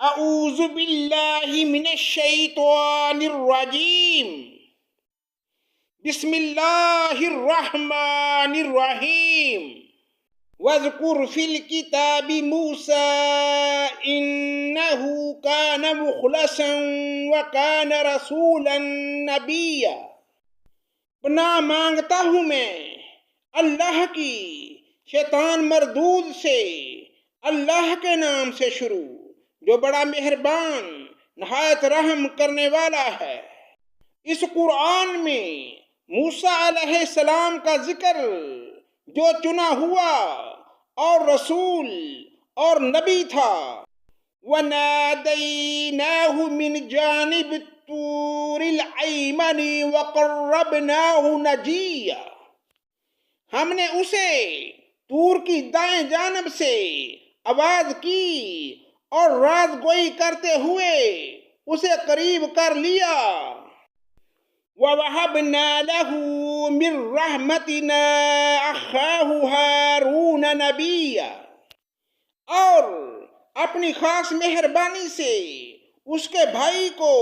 اعوذ باللہ من الشیطان الرجیم بسم اللہ الرحمن الرحیم واذکر فی الکتاب موسیٰ انہ کان مخلصا وکان رسولا نبیا۔ پناہ مانگتا ہوں میں اللہ کی شیطان مردود سے، اللہ کے نام سے شروع جو بڑا مہربان نہایت رحم کرنے والا ہے۔ اس قرآن میں موسیٰ علیہ السلام کا ذکر جو چنا ہوا اور رسول اور نبی تھا۔ وَنَادَيْنَاهُ مِنْ جَانِبِ الطُّورِ الْأَيْمَنِ وَقَرَّبْنَاهُ نَجِيًّا۔ ہم نے اسے طور کی دائیں جانب سے آواز کی اور راز گوئی کرتے ہوئے اسے قریب کر لیا۔ وَوَهَبْنَا لَهُ مِنْ رَحْمَتِنَا أَخَاهُ هَارُونَ نَبِيًّا، اور اپنی خاص مہربانی سے اس کے بھائی کو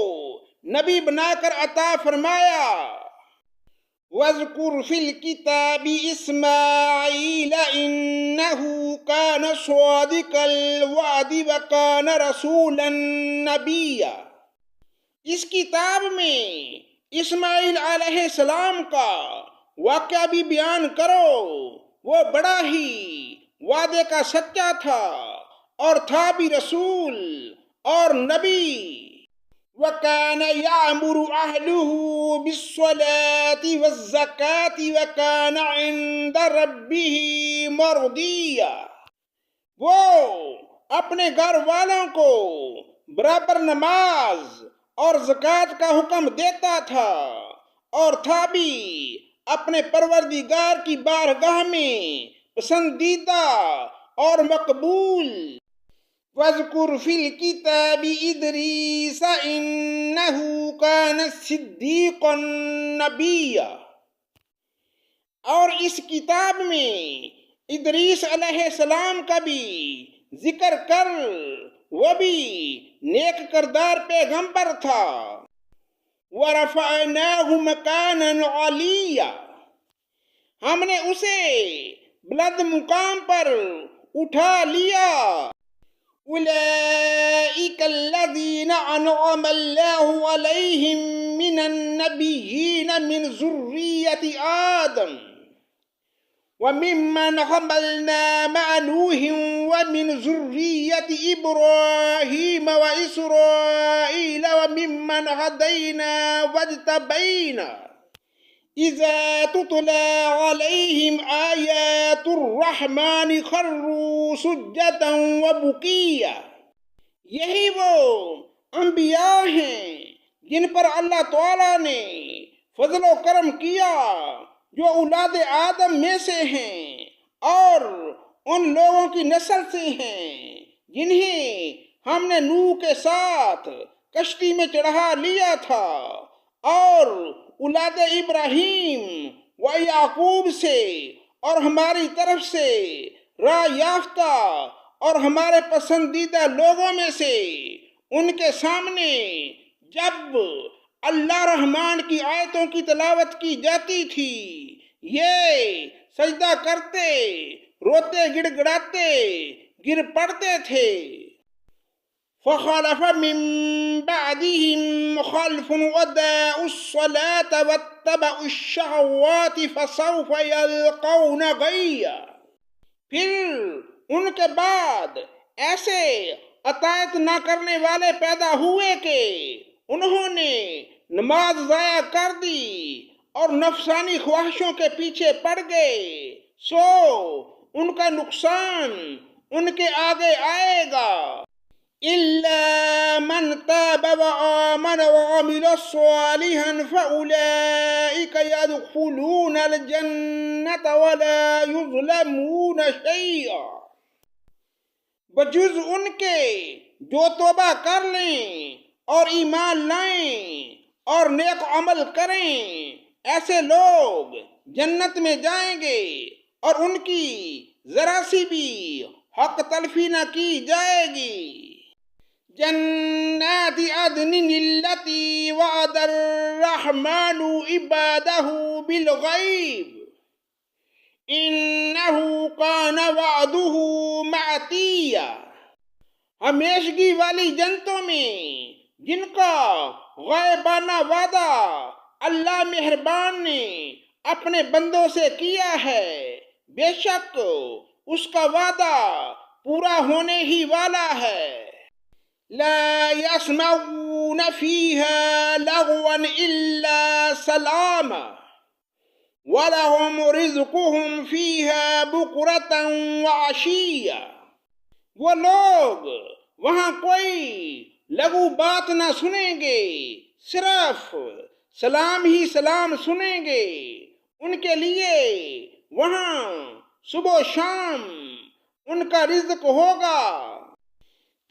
نبی بنا کر عطا فرمایا۔ وَاذْكُرْ فِي الْكِتَابِ إِسْمَاعِيلَ إِنَّهُ كَانَ صَادِقَ الْوَعْدِ وَكَانَ رَسُولًا نَبِيًّا۔ اس کتاب میں اسماعیل علیہ السلام کا واقعہ بھی بیان کرو، وہ بڑا ہی وعدے کا سچا تھا اور تھا بھی رسول اور نبی۔ وَكَانَ يَأْمُرُ أَهْلَهُ بِالصَّلَاةِ وَالزَّكَاةِ وَكَانَ عِندَ رَبِّهِ مَرْضِيًّا۔ وہ اپنے گھر والوں کو برابر نماز اور زکوٰۃ کا حکم دیتا تھا اور تھا بھی اپنے پروردگار کی بارگاہ میں پسندیدہ اور مقبول۔ وَاذْكُرْ فِي الْكِتَابِ إِدْرِيسَ إِنَّهُ كَانَ صِدِّيقًا نَبِيًّا۔ اور اس کتاب میں ادریس علیہ السلام کا بھی ذکر کر، وہ بھی نیک کردار پیغمبر تھا۔ وَرَفَعْنَاهُ مَكَانًا عَلِيًّا۔ ہم نے اسے بلند مقام پر اٹھا لیا۔ أُولَئِكَ الَّذِينَ أَنْعَمَ اللَّهُ عَلَيْهِمْ مِنَ النَّبِيِّينَ مِنْ ذُرِّيَّةِ آدَمَ وَمِمَّنْ حَمَلْنَا مَعَ نُوحٍ وَمِنْ ذُرِّيَّةِ إِبْرَاهِيمَ وَإِسْرَائِيلَ وَمِمَّنْ هَدَيْنَا وَاجْتَبَيْنَا إِذَا تُتْلَى عَلَيْهِمْ آيَاتُ الرَّحْمَنِ خَرُّوا سُجَّدًا وَبُكِيًّا۔ یہی وہ انبیاء ہیں جن پر اللہ تعالیٰ نے فضل و کرم کیا، جو اولاد آدم میں سے ہیں اور ان لوگوں کی نسل سے ہیں جنہیں ہم نے نوح کے ساتھ کشتی میں چڑھا لیا تھا، اور اولاد ابراہیم و یعقوب سے اور ہماری طرف سے راہ یافتہ اور ہمارے پسندیدہ لوگوں میں سے ان کے سامنے جب اللہ رحمان کی آیتوں کی تلاوت کی جاتی تھی، یہ سجدہ کرتے، روتے گڑ گڑاتے گر پڑتے تھے۔ فَخَلَفَ مِن بَعْدِهِمْ خَلْفٌ أَضَاعُوا الصَّلَاةَ وَاتَّبَعُوا الشَّهَوَاتِ فَسَوْفَ يَلْقَوْنَ غَيًّا۔ پھر ان کے بعد ایسے اطاعت نہ کرنے والے پیدا ہوئے کہ انہوں نے نماز ضائع کر دی اور نفسانی خواہشوں کے پیچھے پڑ گئے، سو ان کا نقصان ان کے آگے آئے گا۔ إِلَّا مَنْ تَابَ وَآمَنَ وَعَمِلَ صَالِحًا فَأُولَئِكَ يَدْخُلُونَ الْجَنَّةَ وَلَا يُظْلَمُونَ شَيْئًا۔ بجز ان کے جو توبہ کر لیں اور ایمان لائیں اور نیک عمل کریں، ایسے لوگ جنت میں جائیں گے اور ان کی ذرا سی بھی حق تلفی نہ کی جائے گی۔ جنات عدن التي وعد الرحمن عباده بالغیب انه کان وعدہ مأتیا، ہمیشگی والی جنتوں میں جن کا غیبانہ وعدہ اللہ مہربان نے اپنے بندوں سے کیا ہے، بے شک اس کا وعدہ پورا ہونے ہی والا ہے۔ لا يسمعون فيها لغوا إلا سلاما وَلَهُمْ رِزْقُهُمْ فِيهَا بُكْرَةً وَعَشِيًّا، وہ لوگ وہاں کوئی لغو بات نہ سنیں گے، صرف سلام ہی سلام سنیں گے۔ ان کے لیے وہاں صبح و شام ان کا رزق ہوگا۔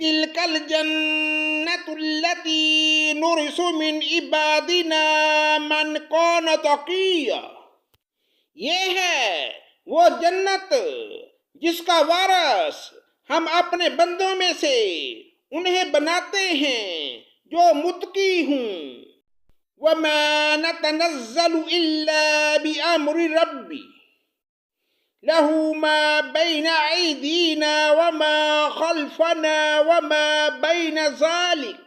تِلْكَ الْجَنَّةُ الَّتِي نُرِثُ مِنْ عِبَادِنَا مَنْ كَانَ تَقِيًّا، یہ ہے وہ جنت جس کا وارث ہم اپنے بندوں میں سے انہیں بناتے ہیں جو متقی ہوں۔ وَمَا نَتَنَزَّلُ إِلَّا بِأَمْرِ رَبِّي لَهُ مَا بَيْنَ أَيْدِينَا وَمَا خَلْفَنَا وَمَا بَيْنَ ذَلِكَ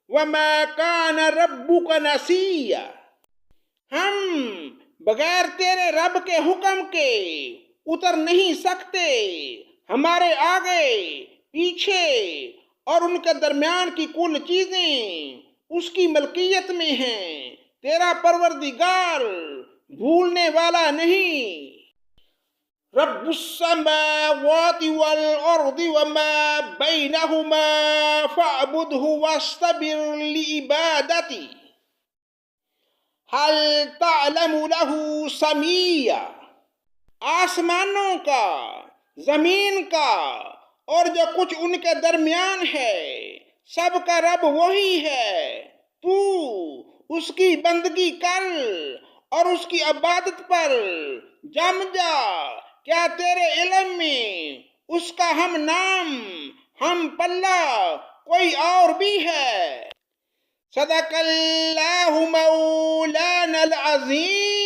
وَمَا كَانَ رَبُّكَ نَسِيًّا، ہم بغیر تیرے رب کے حکم کے اتر نہیں سکتے، ہمارے آگے پیچھے اور ان کے درمیان کی کل چیزیں اس کی ملکیت میں ہیں، تیرا پروردگار بھولنے والا نہیں۔ رب السماوات والأرض وما بينهما فاعبده واصطبر لعبادته هل تعلم له سميا، آسمانوں کا، زمین کا اور جو کچھ ان کے درمیان ہے، سب کا رب وہی ہے، تو اس کی بندگی کر اور اس کی عبادت پر جم جا، کیا تیرے علم میں اس کا ہم نام ہم پلہ کوئی اور بھی ہے؟ صدق اللہ مولانا العظیم۔